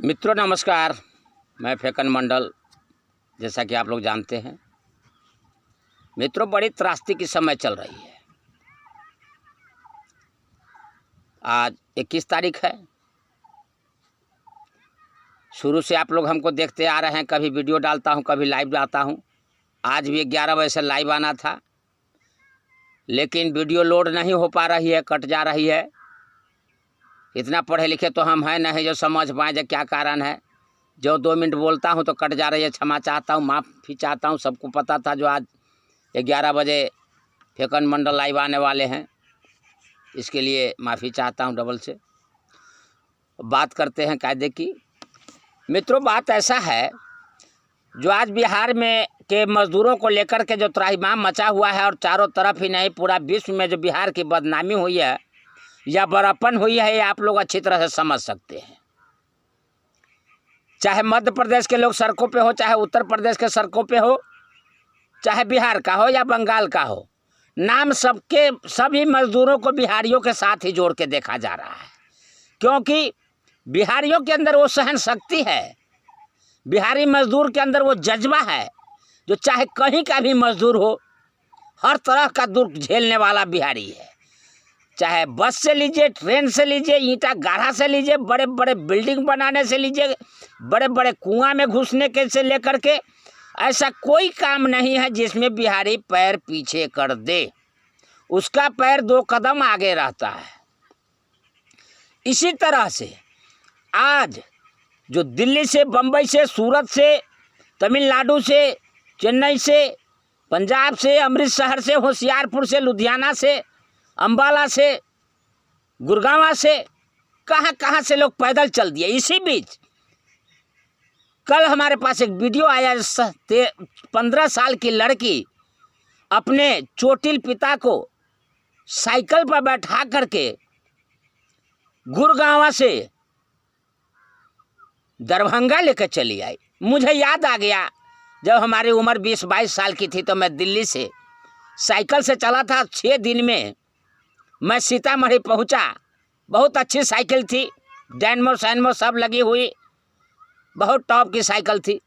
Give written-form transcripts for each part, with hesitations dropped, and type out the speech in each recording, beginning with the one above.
मित्रों नमस्कार, मैं फेकन मंडल। जैसा कि आप लोग जानते हैं मित्रों, बड़ी त्रासदी की समय चल रही है। आज 21 तारीख है। शुरू से आप लोग हमको देखते आ रहे हैं, कभी वीडियो डालता हूं, कभी लाइव डालता हूं। आज भी 11 बजे से लाइव आना था, लेकिन वीडियो लोड नहीं हो पा रही है, कट जा रही है। इतना पढ़े लिखे तो हम हैं नहीं जो समझ पाएँ जो क्या कारण है। जो 2 मिनट बोलता हूं तो कट जा रही है, क्षमा चाहता हूं, माफ़ी चाहता हूं। सबको पता था जो आज 11 बजे फेकन मंडल लाइव आने वाले हैं, इसके लिए माफ़ी चाहता हूं डबल से। बात करते हैं कायदे की। मित्रों, बात ऐसा है, जो आज बिहार में के मजदूरों को लेकर के जो त्राहिमाम मचा हुआ है, और चारों तरफ ही नहीं पूरा विश्व में जो बिहार की बदनामी हुई है या बड़प्पन हुई है, ये आप लोग अच्छी तरह से समझ सकते हैं। चाहे मध्य प्रदेश के लोग सड़कों पे हो, चाहे उत्तर प्रदेश के सड़कों पे हो, चाहे बिहार का हो या बंगाल का हो, नाम सबके सभी मजदूरों को बिहारियों के साथ ही जोड़ के देखा जा रहा है। क्योंकि बिहारियों के अंदर वो सहन शक्ति है, बिहारी मजदूर के अंदर वो जज्बा है, जो चाहे कहीं का भी मजदूर हो, हर तरह का दुख झेलने वाला बिहारी है। चाहे बस से लीजिए, ट्रेन से लीजिए, ईंटा गाढ़ा से लीजिए, बड़े बड़े बिल्डिंग बनाने से लीजिए, बड़े बड़े कुआं में घुसने के से लेकर के, ऐसा कोई काम नहीं है जिसमें बिहारी पैर पीछे कर दे। उसका पैर 2 कदम आगे रहता है। इसी तरह से आज जो दिल्ली से, बम्बई से, सूरत से, तमिलनाडु से, चेन्नई से, पंजाब से, अमृतसर से, होशियारपुर से, लुधियाना से, अम्बाला से, गुड़गांव से, कहाँ कहाँ से लोग पैदल चल दिए। इसी बीच कल हमारे पास एक वीडियो आया, 15 साल की लड़की अपने चोटिल पिता को साइकिल पर बैठा करके गुड़गांव से दरभंगा लेकर चली आई। मुझे याद आ गया, जब हमारी उम्र 20-22 साल की थी तो मैं दिल्ली से साइकिल से चला था। 6 दिन में मैं सीतामढ़ी पहुंचा। बहुत अच्छी साइकिल थी, डायनमो सैनमो सब लगी हुई, बहुत टॉप की साइकिल थी।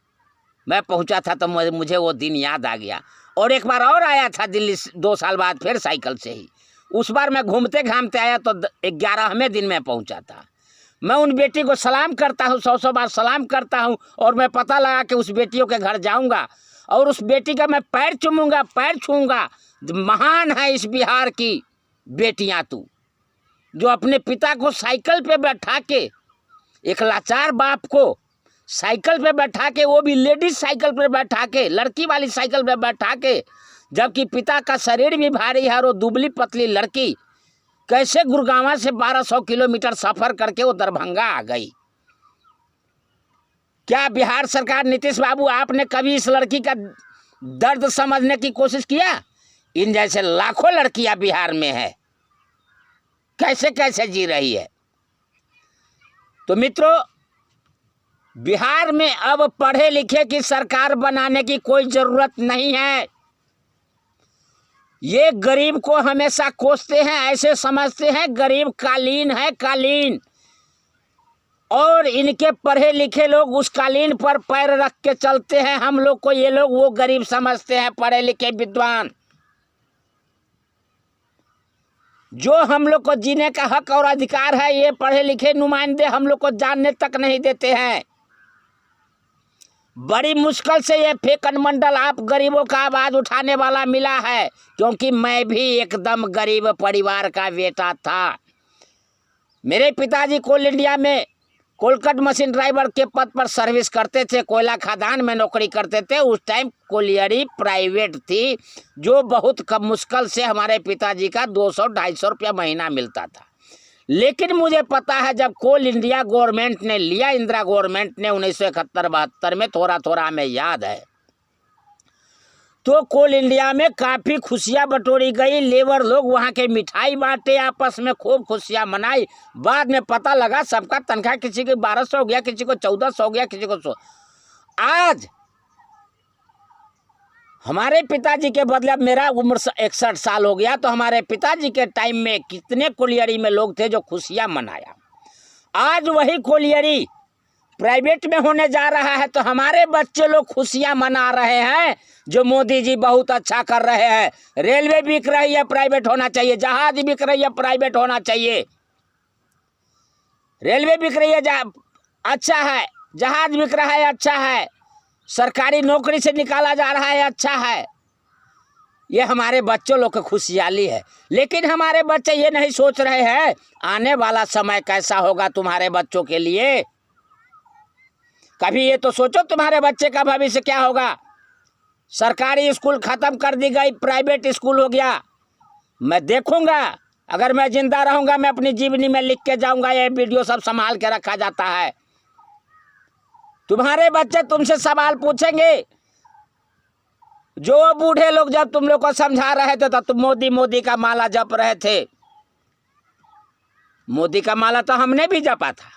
मैं पहुंचा था तो मुझे वो दिन याद आ गया। और एक बार और आया था दिल्ली 2 साल बाद, फिर साइकिल से ही। उस बार मैं घूमते घामते आया तो 11वें दिन में पहुंचा था। मैं उन बेटी को सलाम करता हूँ, 100 बार सलाम करता हूँ, और मैं पता लगा कि उस बेटियों के घर जाऊँगा और उस बेटी का मैं पैर चूमूंगा, पैर छूँगा। महान है इस बिहार की बेटियां तू, जो अपने पिता को साइकिल पे बैठा के, एक लाचार बाप को साइकिल पे बैठा के, वो भी लेडीज साइकिल पे बैठा के, लड़की वाली साइकिल पे बैठा के, जबकि पिता का शरीर भी भारी है और वो दुबली पतली लड़की कैसे गुड़गांव से 1200 किलोमीटर सफर करके वो दरभंगा आ गई। क्या बिहार सरकार, नीतीश बाबू, आपने कभी इस लड़की का दर्द समझने की कोशिश किया? इन जैसे लाखों लड़कियां बिहार में है, कैसे कैसे जी रही है। तो मित्रों, बिहार में अब पढ़े लिखे की सरकार बनाने की कोई जरूरत नहीं है। ये गरीब को हमेशा कोसते हैं, ऐसे समझते हैं गरीब कालीन है, कालीन, और इनके पढ़े लिखे लोग उस कालीन पर पैर रख के चलते हैं। हम लोग को ये लोग वो गरीब समझते हैं, पढ़े लिखे विद्वान। जो हम लोग को जीने का हक और अधिकार है, ये पढ़े लिखे नुमाइंदे हम लोग को जानने तक नहीं देते हैं। बड़ी मुश्किल से ये फेकन मंडल आप गरीबों का आवाज उठाने वाला मिला है, क्योंकि मैं भी एकदम गरीब परिवार का बेटा था। मेरे पिताजी कोल इंडिया में कोलकट मशीन ड्राइवर के पद पर सर्विस करते थे, कोयला खदान में नौकरी करते थे। उस टाइम कोलियरी प्राइवेट थी, जो बहुत कम मुश्किल से हमारे पिताजी का 200-250 रुपया महीना मिलता था। लेकिन मुझे पता है, जब कोल इंडिया गवर्नमेंट ने लिया, इंदिरा गवर्नमेंट ने 1971-72 में, थोड़ा थोड़ा हमें याद है, तो कोल इंडिया में काफ़ी खुशियाँ बटोरी गई। लेबर लोग वहाँ के मिठाई बांटे, आपस में खूब खुशियाँ मनाई। बाद में पता लगा सबका तनख्वाह किसी को 1200 हो गया, किसी को 1400 हो गया, किसी को 100। आज हमारे पिताजी के बदले, अब मेरा उम्र 61 साल हो गया, तो हमारे पिताजी के टाइम में कितने कोलियरी में लोग थे जो खुशियाँ मनाया। आज वही कोलियरी प्राइवेट में होने जा रहा है तो हमारे बच्चे लोग खुशियां मना रहे हैं जो मोदी जी बहुत अच्छा कर रहे हैं। रेलवे बिक रही है, प्राइवेट होना चाहिए। जहाज बिक रही है, प्राइवेट होना चाहिए। रेलवे बिक रही है, अच्छा है। जहाज बिक रहा है, अच्छा है। सरकारी नौकरी से निकाला जा रहा है, अच्छा है। ये हमारे बच्चों लोग की खुशहाली है। लेकिन हमारे बच्चे ये नहीं सोच रहे हैं आने वाला समय कैसा होगा तुम्हारे बच्चों के लिए। कभी ये तो सोचो तुम्हारे बच्चे का भविष्य क्या होगा। सरकारी स्कूल खत्म कर दी गई, प्राइवेट स्कूल हो गया। मैं देखूंगा, अगर मैं जिंदा रहूंगा मैं अपनी जीवनी में लिख के जाऊंगा। ये वीडियो सब संभाल के रखा जाता है। तुम्हारे बच्चे तुमसे सवाल पूछेंगे। जो बूढ़े लोग जब तुम लोग को समझा रहे थे तो तुम मोदी का माला जप रहे थे। मोदी का माला तो हमने भी जपा था,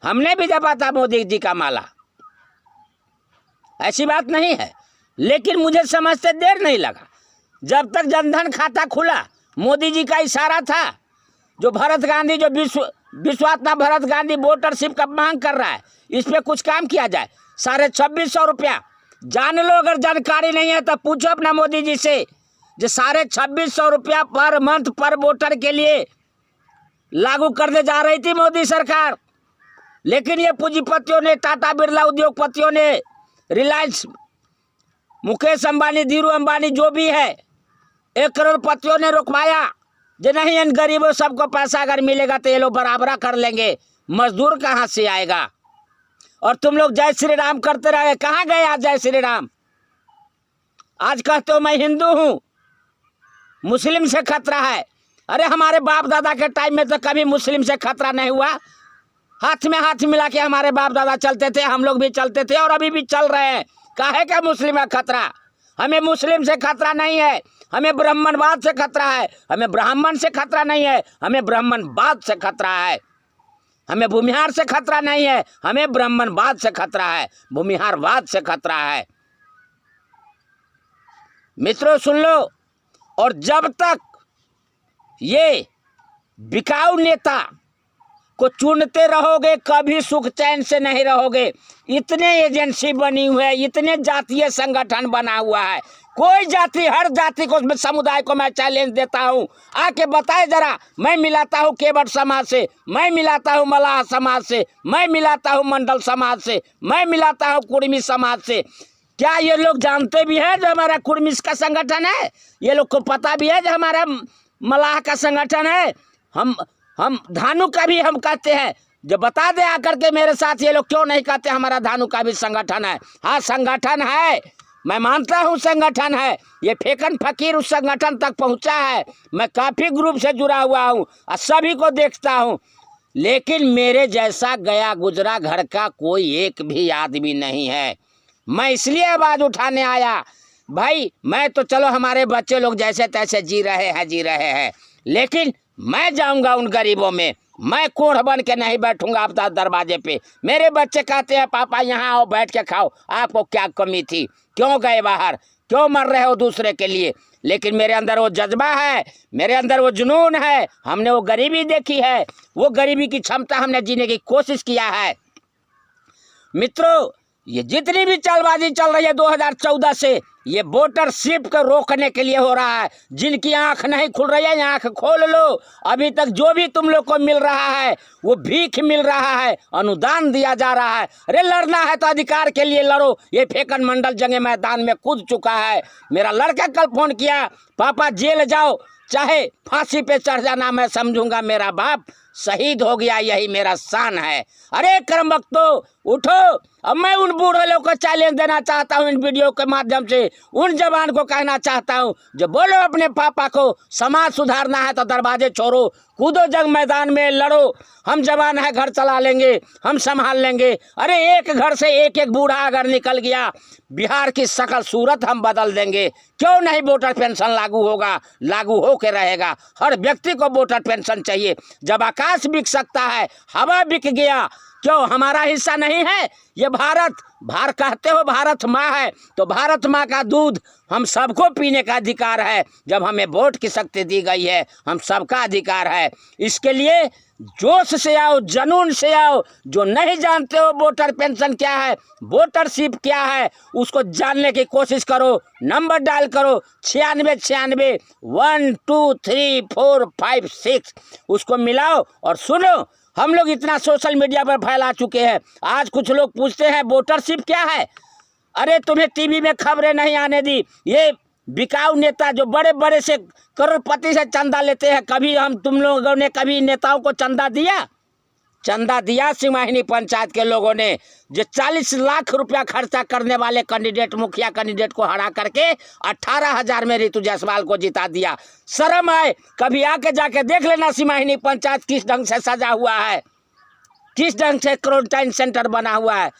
हमने भी जपा था मोदी जी का माला, ऐसी बात नहीं है। लेकिन मुझे समझते देर नहीं लगा। जब तक जनधन खाता खुला, मोदी जी का इशारा था। जो भरत गांधी, जो विश्वात्मा भरत गांधी वोटरशिप का मांग कर रहा है, इस पे कुछ काम किया जाए। 2650 रुपया, जान लो। अगर जानकारी नहीं है तो पूछो अपना मोदी जी से। जो 2650 रुपया पर मंथ पर वोटर के लिए लागू करने जा रही थी मोदी सरकार। लेकिन ये पूंजीपतियों ने, टाटा बिरला उद्योगपतियों ने, रिलायंस, मुकेश अंबानी, धीरू अंबानी, जो भी है, 1 करोड़पतियों ने रुकवाया। जो नहीं, इन गरीबों सबको पैसा अगर मिलेगा तो ये लोग बराबरा कर लेंगे। मजदूर कहाँ से आएगा। और तुम लोग जय श्री राम करते रहे। कहाँ गए आज जय श्री राम। आज कहते हो मैं हिंदू हूँ, मुस्लिम से खतरा है। अरे हमारे बाप दादा के टाइम में तो कभी मुस्लिम से खतरा नहीं हुआ। हाथ में हाथ मिला के हमारे बाप दादा चलते थे, हम लोग भी चलते थे और अभी भी चल रहे हैं। काहे का मुस्लिम है खतरा। हमें मुस्लिम से खतरा नहीं है, हमें ब्राह्मणवाद से खतरा है। हमें ब्राह्मण से खतरा नहीं है, हमें ब्राह्मणवाद से खतरा है। हमें भूमिहार से खतरा नहीं है, हमें ब्राह्मणवाद से खतरा है, भूमिहारवाद से खतरा है। मित्रों सुन लो। और जब तक ये बिकाऊ नेता को चुनते रहोगे कभी सुख चैन से नहीं रहोगे। इतने एजेंसी बनी हुई है, इतने जातीय संगठन बना हुआ है। कोई जाति, हर जाति को, समुदाय को मैं चैलेंज देता हूं, आके बताए जरा। मैं मिलाता हूं केवट समाज से, मैं मिलाता हूं मलाह समाज से, मैं मिलाता हूं मंडल समाज से, मैं मिलाता हूं कुर्मी समाज से। क्या ये लोग जानते भी है जो हमारा कुर्मी का संगठन है? ये लोग को पता भी है जो हमारा मलाह का संगठन है? हम धानु का भी हम कहते हैं। जो बता दे आकर के मेरे साथ, ये लोग क्यों नहीं कहते हमारा धानु का भी संगठन है। हाँ संगठन है, मैं मानता हूँ संगठन है। ये फेकन फकीर उस संगठन तक पहुँचा है। मैं काफ़ी ग्रुप से जुड़ा हुआ हूँ और सभी को देखता हूँ। लेकिन मेरे जैसा गया गुजरा घर का कोई एक भी आदमी नहीं है। मैं इसलिए आवाज़ उठाने आया। भाई मैं तो चलो हमारे बच्चे लोग जैसे तैसे जी रहे हैं, लेकिन मैं जाऊंगा उन गरीबों में। मैं कोढ़ बन के नहीं बैठूंगा आपका दरवाजे पे। मेरे बच्चे कहते हैं पापा यहाँ आओ बैठ के खाओ, आपको क्या कमी थी, क्यों गए बाहर, क्यों मर रहे हो दूसरे के लिए। लेकिन मेरे अंदर वो जज्बा है, मेरे अंदर वो जुनून है। हमने वो गरीबी देखी है, वो गरीबी की क्षमता हमने जीने की कोशिश किया है। मित्रों ये जितनी भी चालबाजी चल रही है 2014 से, ये वोटरशिप को रोकने के लिए हो रहा है। जिनकी आंख नहीं खुल रही है आंख खोल लो। अभी तक जो भी तुम लोग को मिल रहा है वो भीख मिल रहा है, अनुदान दिया जा रहा है। अरे लड़ना है तो अधिकार के लिए लड़ो। ये फेकन मंडल जंगे मैदान में कूद चुका है। मेरा लड़का कल फोन किया, पापा जेल जाओ चाहे फांसी पे चढ़ जाना, मैं समझूंगा मेरा बाप शहीद हो गया, यही मेरा शान है। अरे कर्म भक्तों उठो। अब मैं उन बूढ़े लोगों को चैलेंज देना चाहता हूं, इन वीडियो के माध्यम से उन जवान को कहना चाहता हूं जो बोलो अपने पापा को समाज सुधारना है तो दरवाजे छोड़ो, कूदो जंग मैदान में लड़ो। हम जवान है, घर चला लेंगे, हम संभाल लेंगे। अरे एक घर से एक एक बूढ़ा अगर निकल गया, बिहार की शकल सूरत हम बदल देंगे। क्यों नहीं वोटर पेंशन लागू होगा? लागू होके रहेगा। हर व्यक्ति को वोटर पेंशन चाहिए। जब आकाश बिक सकता है, हवा बिक गया क्यों हमारा हिस्सा नहीं है? ये भारत कहते हो भारत माँ है, तो भारत माँ का दूध हम सबको पीने का अधिकार है। जब हमें वोट की शक्ति दी गई है, हम सबका अधिकार है। इसके लिए जोश से आओ, जुनून से आओ। जो नहीं जानते हो वोटर पेंशन क्या है, वोटरशिप क्या है, उसको जानने की कोशिश करो। नंबर डायल करो 9696 1 2 3 4 5 6, उसको मिलाओ और सुनो। हम लोग इतना सोशल मीडिया पर फैला चुके हैं। आज कुछ लोग पूछते हैं वोटरशिप क्या है। अरे तुम्हें टीवी में खबरें नहीं आने दी। ये बिकाऊ नेता जो बड़े बड़े से करोड़पति से चंदा लेते हैं, कभी तुम लोगों ने कभी नेताओं को चंदा दिया? चंदा दिया सिमाहिनी पंचायत के लोगों ने, जो 40 लाख रुपया खर्चा करने वाले कैंडिडेट, मुखिया कैंडिडेट को हरा करके 18,000 में ऋतु जायसवाल को जिता दिया। शर्म आए, कभी आके जाके देख लेना सिमाहिनी पंचायत किस ढंग से सजा हुआ है, किस ढंग से क्वारंटाइन सेंटर बना हुआ है।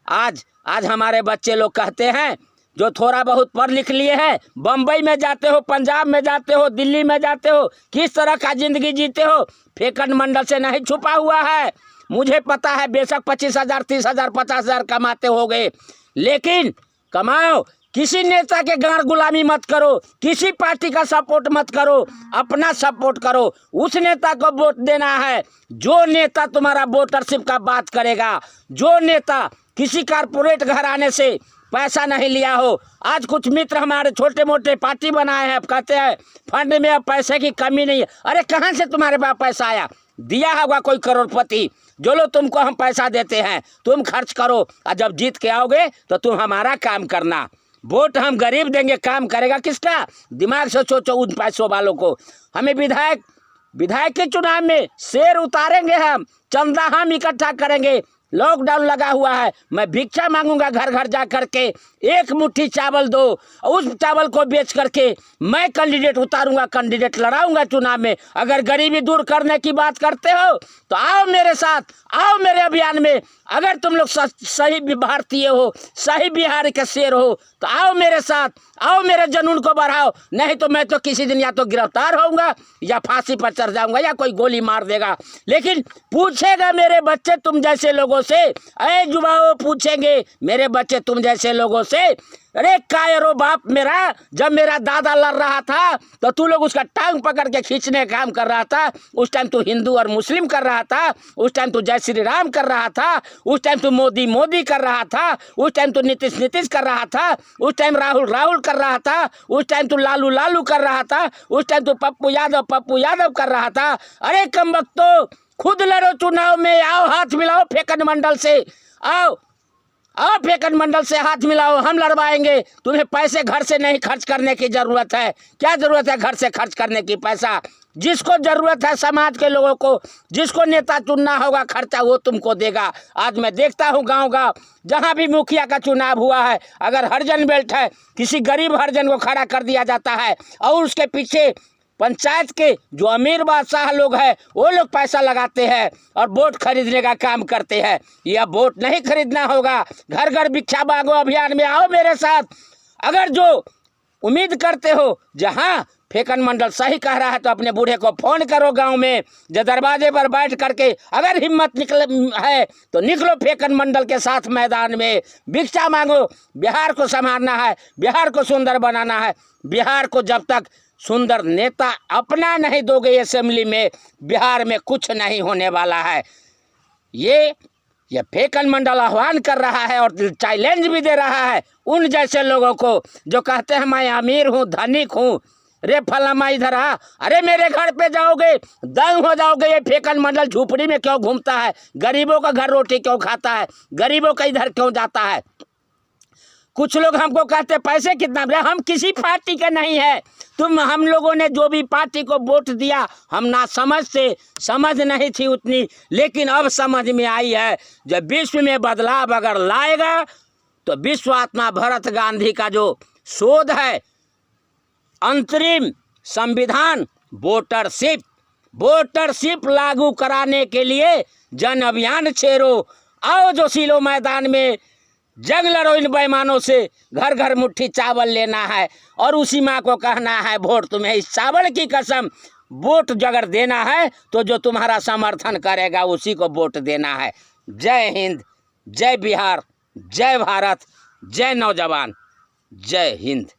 आज हमारे बच्चे लोग कहते हैं, जो थोड़ा बहुत पढ़ लिख लिए हैं, बम्बई में जाते हो, पंजाब में जाते हो, दिल्ली में जाते हो, किस तरह का जिंदगी जीते हो, फेकन मंडल से नहीं छुपा हुआ है। मुझे पता है, बेशक 25,000 30,000 50,000 कमाते होगे, लेकिन कमाओ। किसी नेता के गांड गुलामी मत करो, किसी पार्टी का सपोर्ट मत करो, अपना सपोर्ट करो। उस नेता को वोट देना है जो नेता तुम्हारा वोटरशिप का बात करेगा, जो नेता किसी कारपोरेट घराने से पैसा नहीं लिया हो। आज कुछ मित्र हमारे छोटे मोटे पार्टी बनाए हैं, कहते हैं फंड में अब पैसे की कमी नहीं है। अरे कहाँ से तुम्हारे पास पैसा आया? दिया होगा कोई करोड़पति, जो लोग तुमको हम पैसा देते हैं, तुम खर्च करो और जब जीत के आओगे तो तुम हमारा काम करना। वोट हम गरीब देंगे, काम करेगा किसका? दिमाग से सोचो उन पैसों वालों को। हमें विधायक के चुनाव में शेर उतारेंगे, हम चंदा हम इकट्ठा करेंगे। लॉकडाउन लगा हुआ है, मैं भिक्षा मांगूंगा घर घर जा करके, एक मुट्ठी चावल दो, उस चावल को बेच करके मैं कैंडिडेट उतारूंगा, कैंडिडेट लड़ाऊंगा चुनाव में। अगर गरीबी दूर करने की बात करते हो तो आओ मेरे साथ, आओ मेरे अभियान में। अगर तुम लोग सही भारतीय हो, सही बिहार के शेर हो, तो आओ मेरे साथ, आओ मेरे जुनून को बढ़ाओ। नहीं तो मैं तो किसी दिन या तो गिरफ्तार होऊंगा या फांसी पर चढ़ जाऊंगा या कोई गोली मार देगा। लेकिन पूछेगा मेरे बच्चे तुम जैसे लोगों से, अरे युवाओं पूछेंगे मेरे बच्चे तुम जैसे लोगों से, अरे कायरो बाप मेरा, जब मेरा दादा लड़ रहा था तो तू लोग उसका टांग पकड़ के खींचने का काम कर रहा था। उस टाइम तू हिंदू और मुस्लिम कर रहा था, उस टाइम तू जय श्री राम कर रहा था, उस टाइम तू मोदी कर रहा था, उस टाइम तू नीतीश कर रहा था, उस टाइम राहुल कर रहा था, उस टाइम तू लालू कर रहा था, उस टाइम तू पप्पू यादव कर रहा था। अरे कमबख्तो, खुद लड़ो चुनाव में, आओ हाथ मिलाओ फेकन मंडल से, आओ फेकन मंडल से हाथ मिलाओ, हम लड़वाएंगे। तुम्हें पैसे घर से नहीं खर्च करने की जरूरत है। क्या जरूरत है घर से खर्च करने की? पैसा जिसको जरूरत है, समाज के लोगों को, जिसको नेता चुनना होगा, खर्चा वो तुमको देगा। आज मैं देखता हूँ गांव जहाँ भी मुखिया का चुनाव हुआ है, अगर हरिजन बेल्ट है, किसी गरीब हरिजन को खड़ा कर दिया जाता है और उसके पीछे पंचायत के जो अमीर बादशाह लोग हैं वो लोग पैसा लगाते हैं और वोट खरीदने का काम करते हैं। यह वोट नहीं खरीदना होगा। घर घर भिक्षा मांगो अभियान में आओ मेरे साथ। अगर जो उम्मीद करते हो, जहाँ फेकन मंडल सही कह रहा है, तो अपने बूढ़े को फोन करो गांव में, जो दरवाजे पर बैठ करके अगर हिम्मत निकल है तो निकलो फेकन मंडल के साथ मैदान में, भिक्षा मांगो। बिहार को संभालना है, बिहार को सुंदर बनाना है। बिहार को जब तक सुंदर नेता अपना नहीं दोगे असेंबली में, बिहार में कुछ नहीं होने वाला है। ये फेकन मंडल आह्वान कर रहा है और चैलेंज भी दे रहा है उन जैसे लोगों को जो कहते हैं मैं अमीर हूँ, धनिक हूँ, रे फलामा इधर आ। अरे मेरे घर पे जाओगे दंग हो जाओगे। ये फेकन मंडल झूपड़ी में क्यों घूमता है? गरीबों का घर रोटी क्यों खाता है? गरीबों का इधर क्यों जाता है? कुछ लोग हमको कहते पैसे कितना? हम किसी पार्टी के नहीं है। हम लोगों ने जो भी पार्टी को वोट दिया, हम ना समझ नहीं थी उतनी, लेकिन अब समझ में आई है। जब विश्व में बदलाव अगर लाएगा तो विश्व आत्मा भरत गांधी का जो शोध है, अंतरिम संविधान, वोटरशिप लागू कराने के लिए जन अभियान छेड़ो। आओ जोशीलो मैदान में जंग लड़ो इन बेईमानों से। घर घर मुट्ठी चावल लेना है और उसी माँ को कहना है वोट तुम्हें, इस चावल की कसम। वोट अगर देना है तो जो तुम्हारा समर्थन करेगा उसी को वोट देना है। जय हिंद, जय बिहार, जय भारत, जय नौजवान, जय हिंद।